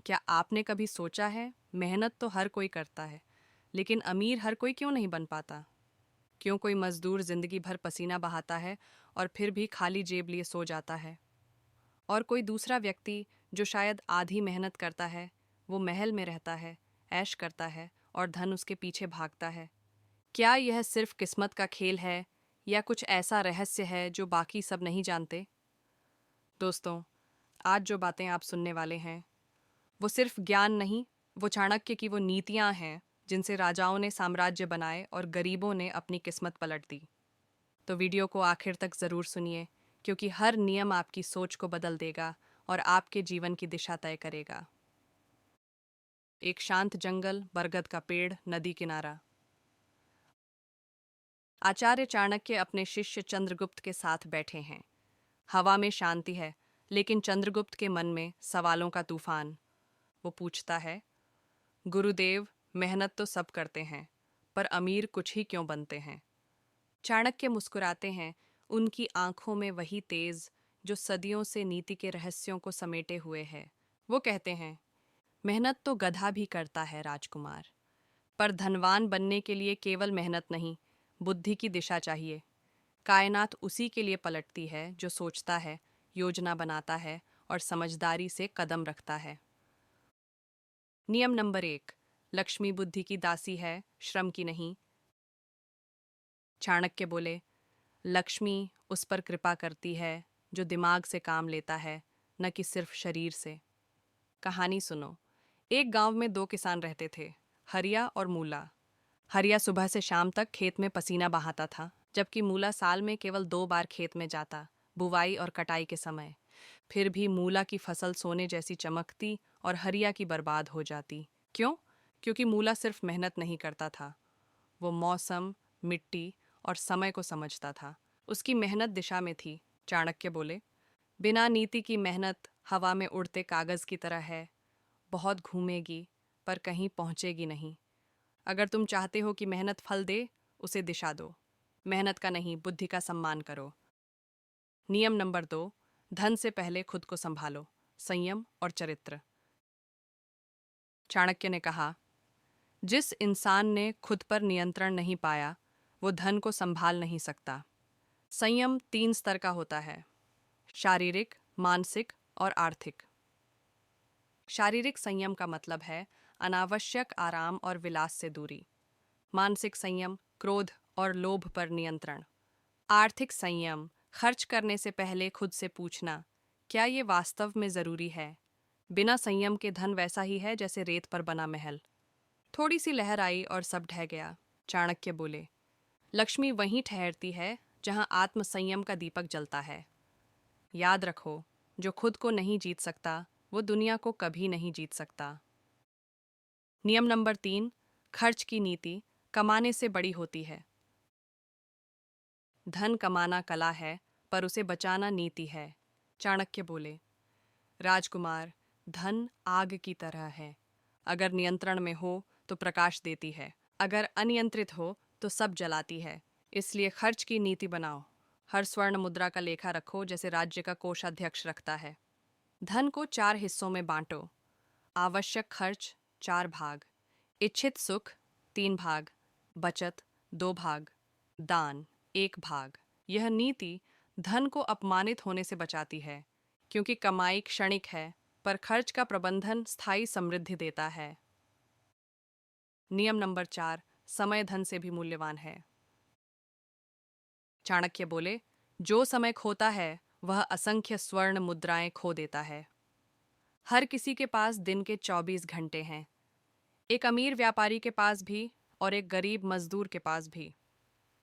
क्या आपने कभी सोचा है, मेहनत तो हर कोई करता है, लेकिन अमीर हर कोई क्यों नहीं बन पाता? क्यों कोई मजदूर जिंदगी भर पसीना बहाता है और फिर भी खाली जेब लिए सो जाता है? और कोई दूसरा व्यक्ति जो शायद आधी मेहनत करता है, वो महल में रहता है, ऐश करता है और धन उसके पीछे भागता है। क्या यह सिर्फ किस्मत का खेल है या कुछ ऐसा रहस्य है जो बाकी सब नहीं जानते? दोस्तों, आज जो बातें आप सुनने वाले हैं वो सिर्फ ज्ञान नहीं, वो चाणक्य की वो नीतियां हैं जिनसे राजाओं ने साम्राज्य बनाए और गरीबों ने अपनी किस्मत पलट दी। तो वीडियो को आखिर तक ज़रूर सुनिए, क्योंकि हर नियम आपकी सोच को बदल देगा और आपके जीवन की दिशा तय करेगा। एक शांत जंगल, बरगद का पेड़, नदी किनारा। आचार्य चाणक्य अपने शिष्य चंद्रगुप्त के साथ बैठे हैं। हवा में शांति है, लेकिन चंद्रगुप्त के मन में सवालों का तूफान। वो पूछता है, गुरुदेव, मेहनत तो सब करते हैं, पर अमीर कुछ ही क्यों बनते हैं? चाणक्य मुस्कुराते हैं, उनकी आंखों में वही तेज जो सदियों से नीति के रहस्यों को समेटे हुए है। वो कहते हैं, मेहनत तो गधा भी करता है राजकुमार, पर धनवान बनने के लिए केवल मेहनत नहीं, बुद्धि की दिशा चाहिए। कायनात उसी के लिए पलटती है जो सोचता है, योजना बनाता है और समझदारी से कदम रखता है। नियम नंबर 1, लक्ष्मी बुद्धि की दासी है, श्रम की नहीं। चाणक्य बोले, लक्ष्मी उस पर कृपा करती है जो दिमाग से काम लेता है, न कि सिर्फ शरीर से। कहानी सुनो। एक गांव में दो किसान रहते थे, हरिया और मूला। हरिया सुबह से शाम तक खेत में पसीना बहाता था, जबकि मूला साल में केवल 2 बार खेत में जाता, बुवाई और कटाई के समय। फिर भी मूला की फसल सोने जैसी चमकती और हरिया की बर्बाद हो जाती। क्यों? क्योंकि मूला सिर्फ मेहनत नहीं करता था, वो मौसम, मिट्टी और समय को समझता था। उसकी मेहनत दिशा में थी। चाणक्य बोले, बिना नीति की मेहनत हवा में उड़ते कागज की तरह है, बहुत घूमेगी पर कहीं पहुंचेगी नहीं। अगर तुम चाहते हो कि मेहनत फल दे, उसे दिशा दो। मेहनत का नहीं, बुद्धि का सम्मान करो। नियम नंबर 2, धन से पहले खुद को संभालो, संयम और चरित्र। चाणक्य ने कहा, जिस इंसान ने खुद पर नियंत्रण नहीं पाया, वो धन को संभाल नहीं सकता। संयम 3 स्तर का होता है, शारीरिक, मानसिक और आर्थिक। शारीरिक संयम का मतलब है अनावश्यक आराम और विलास से दूरी। मानसिक संयम, क्रोध और लोभ पर नियंत्रण। आर्थिक संयम, खर्च करने से पहले खुद से पूछना, क्या ये वास्तव में ज़रूरी है? बिना संयम के धन वैसा ही है जैसे रेत पर बना महल। थोड़ी सी लहर आई और सब ढह गया। चाणक्य बोले, लक्ष्मी वहीं ठहरती है जहां आत्म संयम का दीपक जलता है। याद रखो, जो खुद को नहीं जीत सकता, वो दुनिया को कभी नहीं जीत सकता। नियम नंबर 3, खर्च की नीति कमाने से बड़ी होती है। धन कमाना कला है, पर उसे बचाना नीति है। चाणक्य बोले, राजकुमार, धन आग की तरह है। अगर नियंत्रण में हो तो प्रकाश देती है, अगर अनियंत्रित हो तो सब जलाती है। इसलिए खर्च की नीति बनाओ। हर स्वर्ण मुद्रा का लेखा रखो जैसे राज्य का कोषाध्यक्ष रखता है। धन को 4 हिस्सों में बांटो। आवश्यक खर्च 4 भाग, इच्छित सुख 3 भाग, बचत 2 भाग, दान 1 भाग। यह नीति धन को अपमानित होने से बचाती है, क्योंकि कमाई क्षणिक है, पर खर्च का प्रबंधन स्थायी समृद्धि देता है। नियम नंबर 4, समय धन से भी मूल्यवान है। चाणक्य बोले, जो समय खोता है वह असंख्य स्वर्ण मुद्राएं खो देता है। हर किसी के पास दिन के 24 घंटे हैं, एक अमीर व्यापारी के पास भी और एक गरीब मजदूर के पास भी।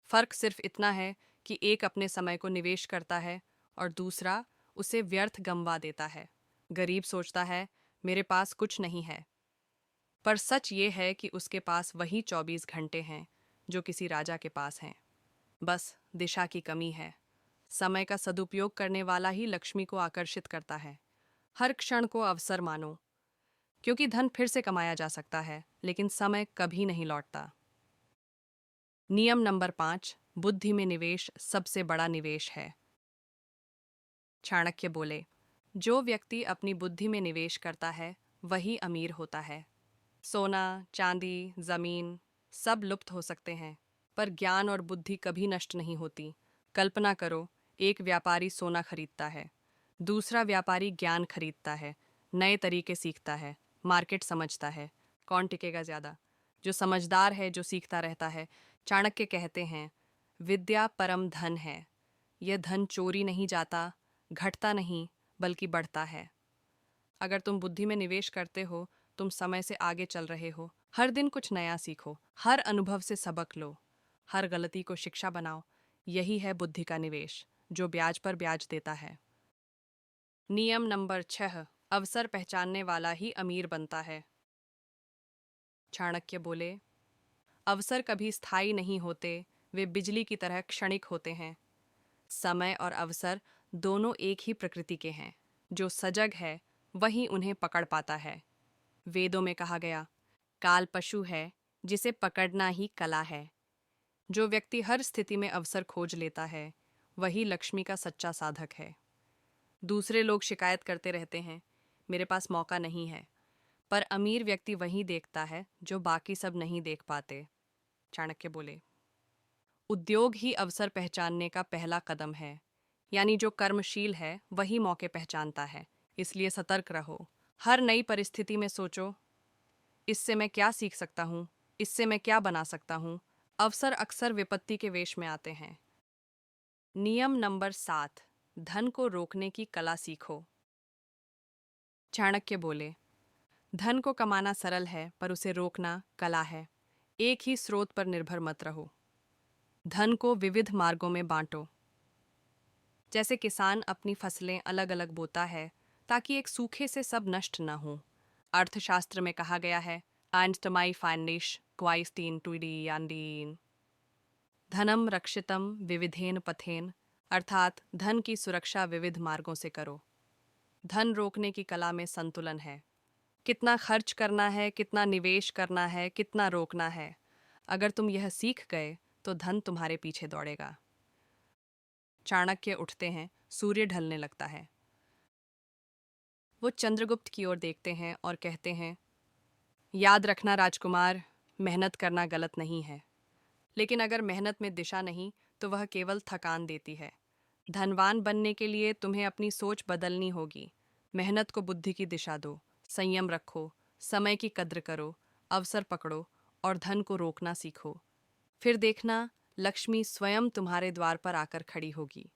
फर्क सिर्फ इतना है कि एक अपने समय को निवेश करता है और दूसरा उसे व्यर्थ गंवा देता है। गरीब सोचता है, मेरे पास कुछ नहीं है, पर सच ये है कि उसके पास वही 24 घंटे हैं जो किसी राजा के पास हैं। बस दिशा की कमी है। समय का सदुपयोग करने वाला ही लक्ष्मी को आकर्षित करता है। हर क्षण को अवसर मानो, क्योंकि धन फिर से कमाया जा सकता है, लेकिन समय कभी नहीं लौटता। नियम नंबर 5, बुद्धि में निवेश सबसे बड़ा निवेश है। चाणक्य बोले, जो व्यक्ति अपनी बुद्धि में निवेश करता है वही अमीर होता है। सोना, चांदी, जमीन सब लुप्त हो सकते हैं, पर ज्ञान और बुद्धि कभी नष्ट नहीं होती। कल्पना करो, एक व्यापारी सोना खरीदता है, दूसरा व्यापारी ज्ञान खरीदता है, नए तरीके सीखता है, मार्केट समझता है। कौन टिकेगा ज्यादा? जो समझदार है, जो सीखता रहता है। चाणक्य कहते हैं, विद्या परम धन है। यह धन चोरी नहीं जाता, घटता नहीं, बल्कि बढ़ता है। अगर तुम बुद्धि में निवेश करते हो, तुम समय से आगे चल रहे हो। हर दिन कुछ नया सीखो, हर अनुभव से सबक लो, हर गलती को शिक्षा बनाओ। यही है बुद्धि का निवेश, जो ब्याज पर ब्याज देता है। नियम नंबर 6, अवसर पहचानने वाला ही अमीर बनता है। चाणक्य बोले, अवसर कभी स्थायी नहीं होते, वे बिजली की तरह क्षणिक होते हैं। समय और अवसर दोनों एक ही प्रकृति के हैं। जो सजग है वही उन्हें पकड़ पाता है। वेदों में कहा गया, काल पशु है, जिसे पकड़ना ही कला है। जो व्यक्ति हर स्थिति में अवसर खोज लेता है, वही लक्ष्मी का सच्चा साधक है। दूसरे लोग शिकायत करते रहते हैं, मेरे पास मौका नहीं है, पर अमीर व्यक्ति वही देखता है जो बाकी सब नहीं देख पाते। चाणक्य बोले, उद्योग ही अवसर पहचानने का पहला कदम है। यानी जो कर्मशील है वही मौके पहचानता है। इसलिए सतर्क रहो। हर नई परिस्थिति में सोचो, इससे मैं क्या सीख सकता हूँ, इससे मैं क्या बना सकता हूँ। अवसर अक्सर विपत्ति के वेश में आते हैं। नियम नंबर 7, धन को रोकने की कला सीखो। चाणक्य बोले, धन को कमाना सरल है, पर उसे रोकना कला है। एक ही स्रोत पर निर्भर मत रहो। धन को विविध मार्गों में बांटो। जैसे किसान अपनी फसलें अलग अलग बोता है, ताकि एक सूखे से सब नष्ट न हो। अर्थशास्त्र में कहा गया है, einstmai फाइनिश क्वाइस्टीन टुडीन। धनम रक्षितम विविधेन पथेन, अर्थात धन की सुरक्षा विविध मार्गों से करो। धन रोकने की कला में संतुलन है। कितना खर्च करना है, कितना निवेश करना है, कितना रोकना है। अगर तुम यह सीख गए तो धन तुम्हारे पीछे दौड़ेगा। चाणक्य उठते हैं, सूर्य ढलने लगता है। वो चंद्रगुप्त की ओर देखते हैं और कहते हैं, याद रखना राजकुमार, मेहनत करना गलत नहीं है, लेकिन अगर मेहनत में दिशा नहीं तो वह केवल थकान देती है। धनवान बनने के लिए तुम्हें अपनी सोच बदलनी होगी। मेहनत को बुद्धि की दिशा दो, संयम रखो, समय की कद्र करो, अवसर पकड़ो और धन को रोकना सीखो। फिर देखना, लक्ष्मी स्वयं तुम्हारे द्वार पर आकर खड़ी होगी।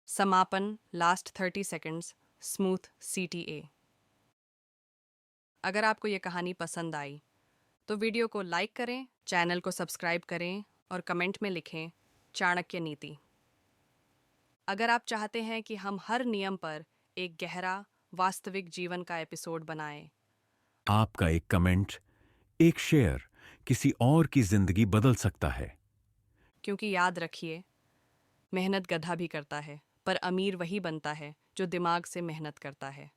समापन, लास्ट 30 सेकंड्स, स्मूथ CTA। अगर आपको ये कहानी पसंद आई तो वीडियो को लाइक करें, चैनल को सब्सक्राइब करें और कमेंट में लिखें चाणक्य नीति। अगर आप चाहते हैं कि हम हर नियम पर एक गहरा वास्तविक जीवन का एपिसोड बनाएं, आपका एक कमेंट, एक शेयर किसी और की जिंदगी बदल सकता है। क्योंकि याद रखिए, मेहनत गधा भी करता है, पर अमीर वही बनता है जो दिमाग से मेहनत करता है।